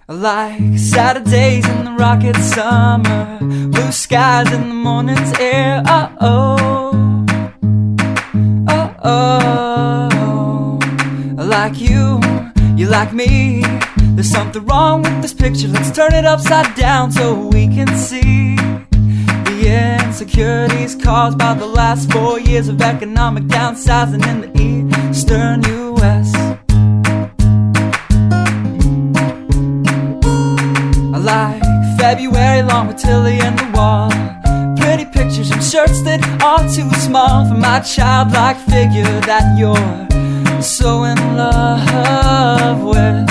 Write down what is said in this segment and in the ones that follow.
Like Saturdays in the rocket summer, blue skies in the morning's air. Oh-oh, oh-oh. Like you like me. There's something wrong with this picture. Let's turn it upside down so we can see the insecurities caused by the last 4 years of economic downsizing in the eastern U.S. I like February long with Tilly and the wall, pretty pictures and shirts that are too small for my childlike figure that you're so in love with.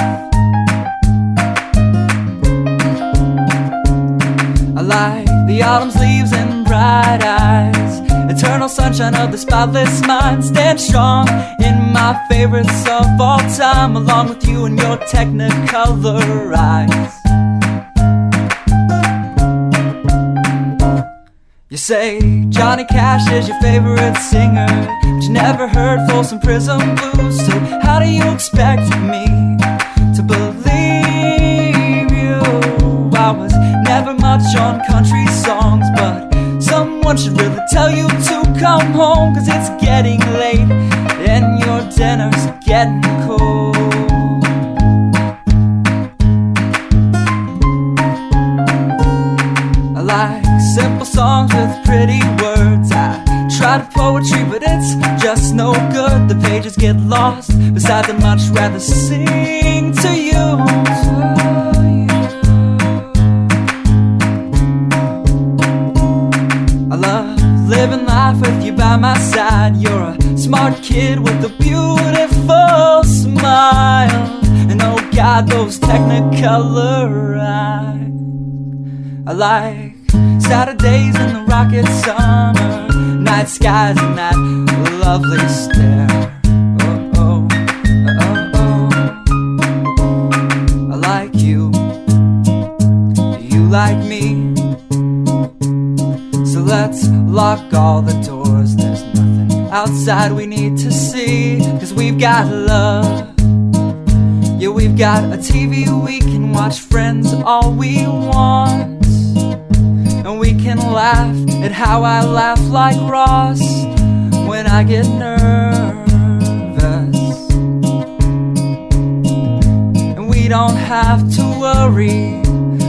I like the autumn's leaves and bright eyes, eternal sunshine of the spotless mind. Stand strong in my favorites of all time, along with you and your technicolor eyes. You say Johnny Cash is your favorite singer, but you never heard Folsom Prison Blues. So how do you expect me to believe you? I was never much on country songs, but someone should really tell you to come home, 'cause it's getting late and your dinner's getting cold. I like simple songs with pretty words. I try to poetry, but it's just no good. The pages get lost. Besides, I'd much rather sing to you. I love living life with you by my side. You're a smart kid with a beautiful smile, and oh God, those technicolor eyes. I like Saturdays in the rocket summer, night skies and that lovely stare. Oh, oh, oh, oh. I like you, you like me. So let's lock all the doors. There's nothing outside we need to see, 'cause we've got love. Yeah, we've got a TV we can watch, Friends all we want. And we can laugh at how I laugh like Ross when I get nervous. And we don't have to worry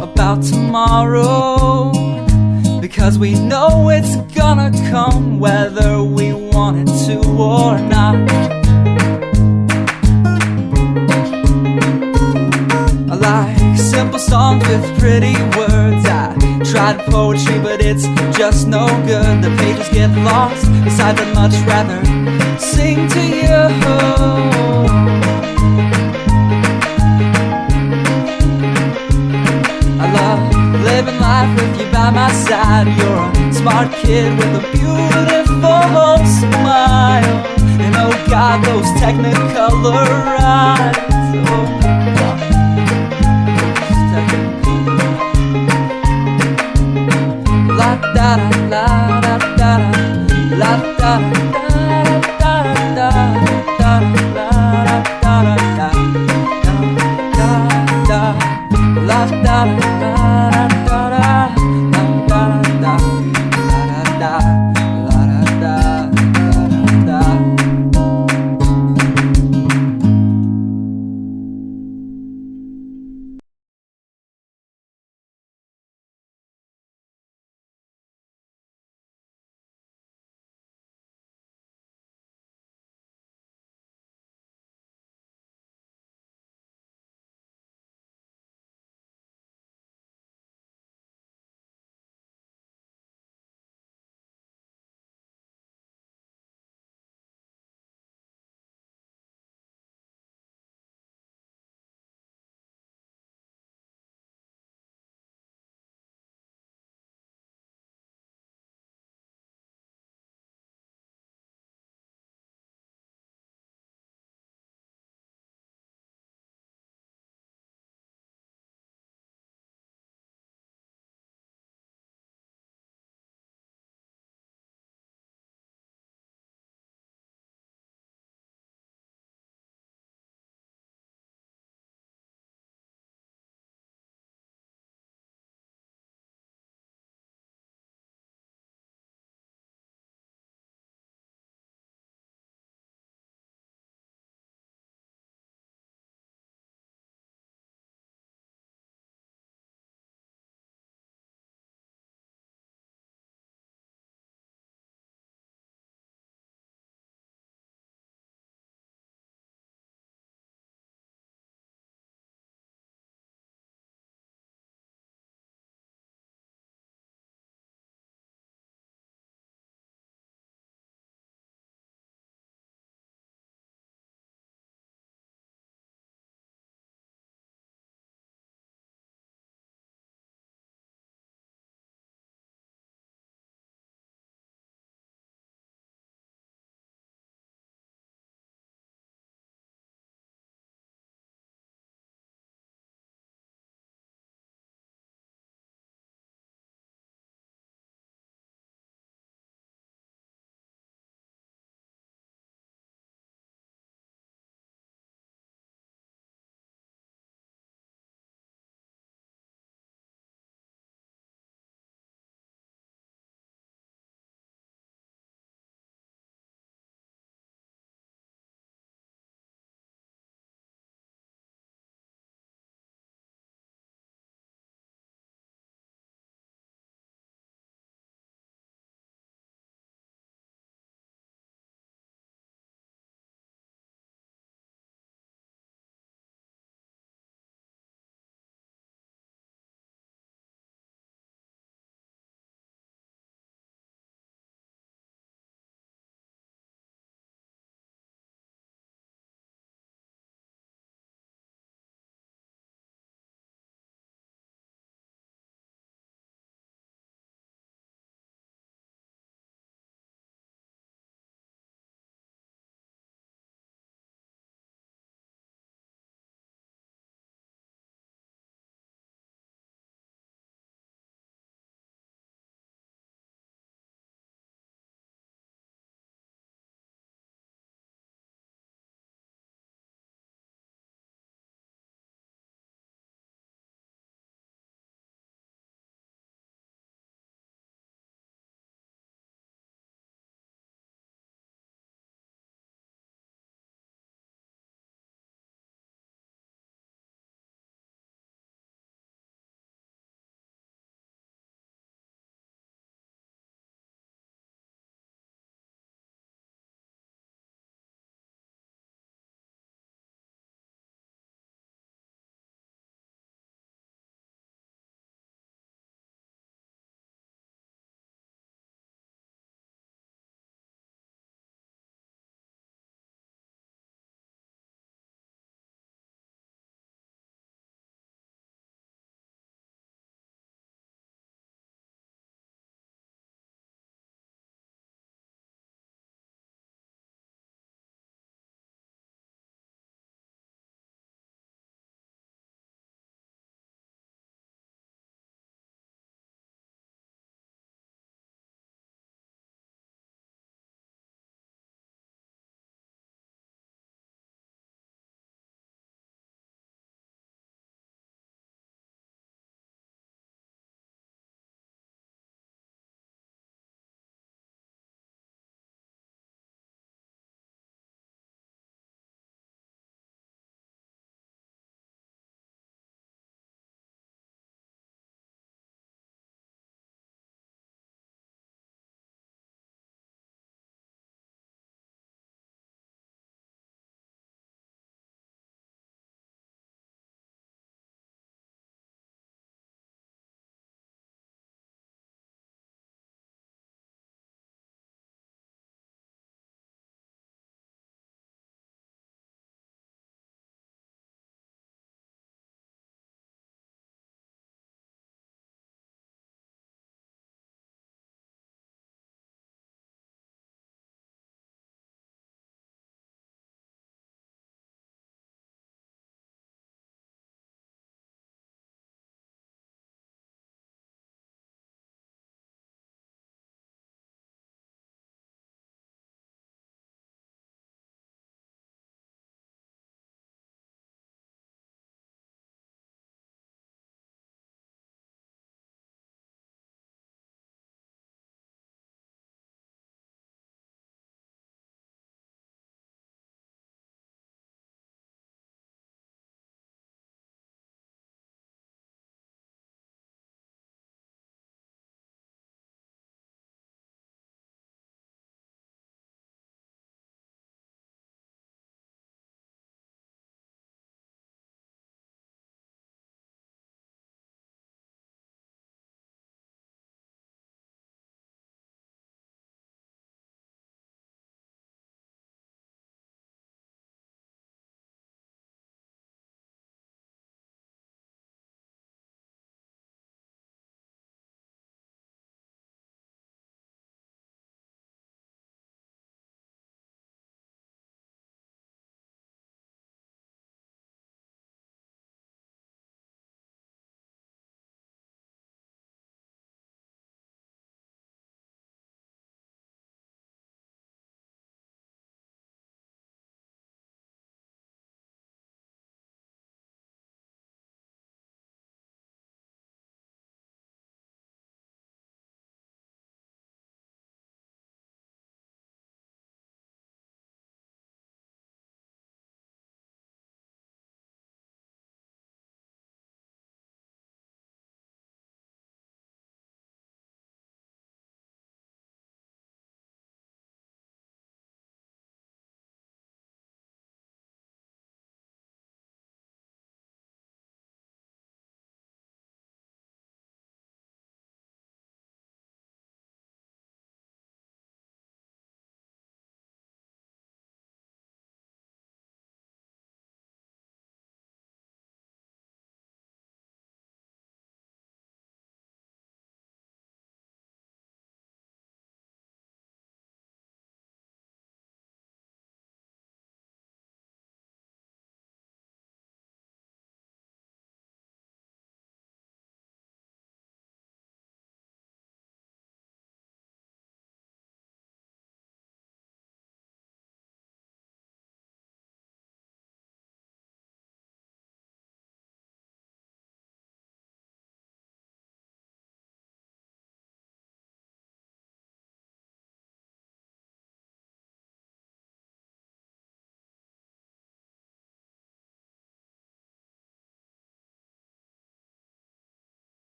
about tomorrow, because we know it's gonna come whether we want it to or not. I like simple songs with pretty words. I tried poetry, but it's just no good. The pages get lost. Besides, I'd much rather sing to you. I love living life with you by my side. You're a smart kid with a beautiful smile, and oh God, those technicolor eyes. Oh God. La da da da da la da da da da da da da da da da da da da